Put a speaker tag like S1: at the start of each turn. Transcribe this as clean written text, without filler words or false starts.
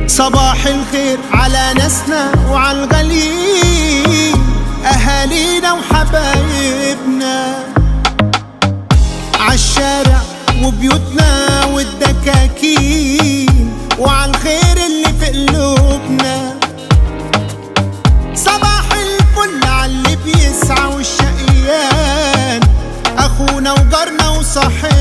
S1: صباح الخير على ناسنا وعلى الغاليين، أهالينا وحبايبنا عالشارع وبيوتنا والدكاكين، وعلى الخير اللي في قلوبنا. صباح الفل عاللي بيسعى والشقيان، أخونا وجارنا وصاحبنا.